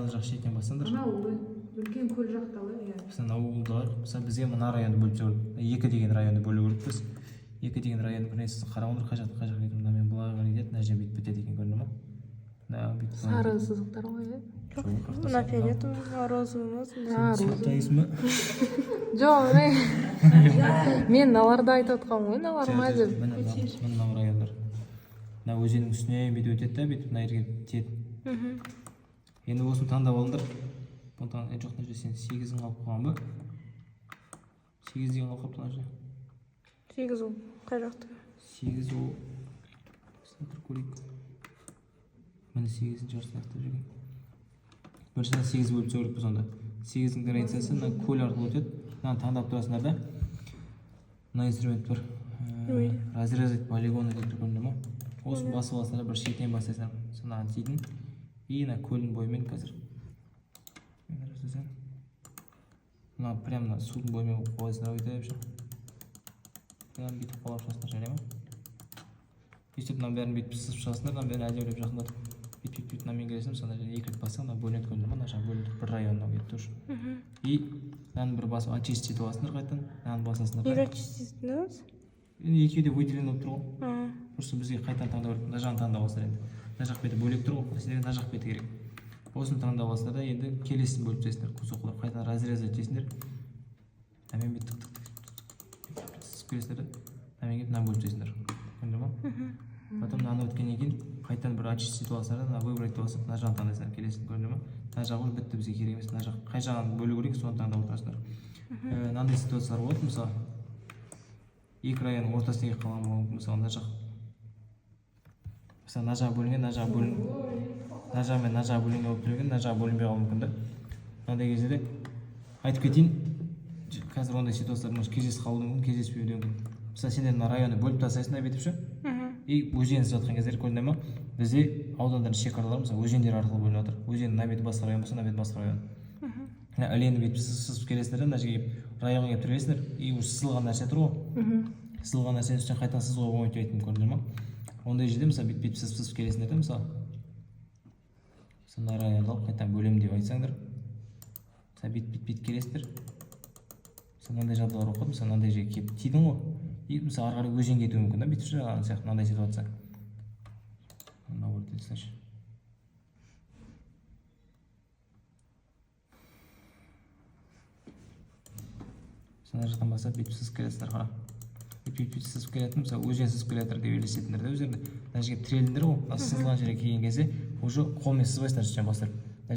ауылды жақ шетінен бассаңдар. Ана ауылды үлкен көл жақталы, иә. Біздің ауылда мысалы бізге мына районды бөліп жіберді. 2 деген районды бөлу керек біз. 2 деген районды бір нәрсесі қарауыңдар қай жақ кетіп, мына мен былай қарай кетіп, мына жер бүйтіп бітеді екен, көрінді ма? Сары сызықтар ғой, иә. Мына фиолетовый, розовый, Сұрттайсың ба? Жоқ, мен наларды айтып отқам ғой, налар ма деп. Мына райондар. Мына өзеннің үстіне бүйтіп өтеді да, бүйтіп мына жерге тиеді. Енді осыны таңдап алыңдар. Жоқ, мына жерде сен 8-ін алып қойған ба? 8 деген алып қойыпты мына жерде. 8 ол қай жақта? 8 ол сақтыр көрейік. Міне 8-ін жарыстақтап жүрген. Бірші 8 бөліп сөйліп сонда. 8-дің границасы мына көл арқылы өтеді. Мынаны таңдап тұрасыңдар да. Мына инструмент бар. Разрезать полигоны деп көрінді ма? Осы басып аласыңдар, бір шетінен бастайсыңдар. Сонаған тидің. И мына көлдің бойымен қазір. Мына прям мына судың бойымен қойсыңдар өйтіп жүр. Прям бүйтіп қалап шығасыңдар, жарай ма? Өйтіп мына бәрін бүйтіп сызып шығасыңдар, мына бәрін әдемілеп жақындатып. Бүйтіп мынамен келесің, сонда және 2 рет бассаң, мына бөлінеді көрінді ма? Мына жақ бөлінді бір районнан кетті уже. И мынаны бір басып очистить етіп аласыңдар қайтадан, мынаны басасыңдар. Неге очистить етіңіз? Енді екеуі де выделен болып тұр ғой. Просто бізге қайтадан таңдау керек. Мына жағын таңдап алсыңдар енді. Мына жақ беті бөлек тұр ғой, сендерге мына жақ беті керек. Осыны таңдап алсыңдар да енді келесін бөліп тастайсыңдар, кусоқлар қайтадан разрезать етесіңдер. Мынамен бүйтіп сызып келесіңдер да, мынамен келіп мынаны бөліп тастайсыңдар. Көрінді ма? Потом мынаны өткеннен кейін қайтадан бір очистить етіп алсаңдар, мына выбрать деп алсақ, мына жағын таңдайсыңдар, келесін, көрінді ма? Мына жағы уже бітті, бізге керек емес. Мына жақ қай жағын бөлу керек, соны таңдап отырасыңдар. Мынандай ситуациялар болады, мысалы 2 районның ортасына келіп қалған болуы мүмкін, мысалы мына жақ. Мысалы мына жағы бөлінген, мына жағы бөлінген. Мына жағы мен мына жағы бөлінген болып тұрген, мына жағы бөлінбей қалуы мүмкін да. Мынандай кезде де айтып кетейін, қазір ондай ситуациялар кездесіп қалуы мүмкін, кездеспеуі мүмкін. Мысалы сендер мына районды бөліп тастайсыңдар бүйтіп ше. И өзен жатқан кездер көрінді ма? Бізде аудандардың шекаралары мысалы өзендер арқылы бөлініп жатыр. Өзеннің мына беті басқа район болса, мына беті басқа район. Мына ілені бүйтіп сызып келесіңдер да, мына жерге районға келіп тірелесіңдер. И уже сызылған нәрсе тұр ғой. Сызылған нәрсенің үстінен қайтадан сызуға болмайды деп айтқым көрінді ма? Ондай жерде мысалы бүйтіп сызып келесіңдер да, мысалы. Мына районды алып қайтадан бөлемін деп айтсаңдар. Мысалы бүйтіп келесіңдер. Мысалы мынандай жағдайлар болып қалды, мысалы мынандай жерге келіп тидің ғой. И мысалы ары қарай өзен кетуі мүмкін да, бүйтіп жаңағы сияқты мынандай ситуация. Мына орта етсінші. Мына жақтан бастап бүйтіп сызып келесіңдер, қара. Бүйтіп сызып келетін, мысалы өзен сызып келетір деп елестетіңдер да өздерінде. Мына жерге тіреліңдер ғой, сызылған жерге келген кезде уже қолмен сызбайсыңдар, үстінен бастырып.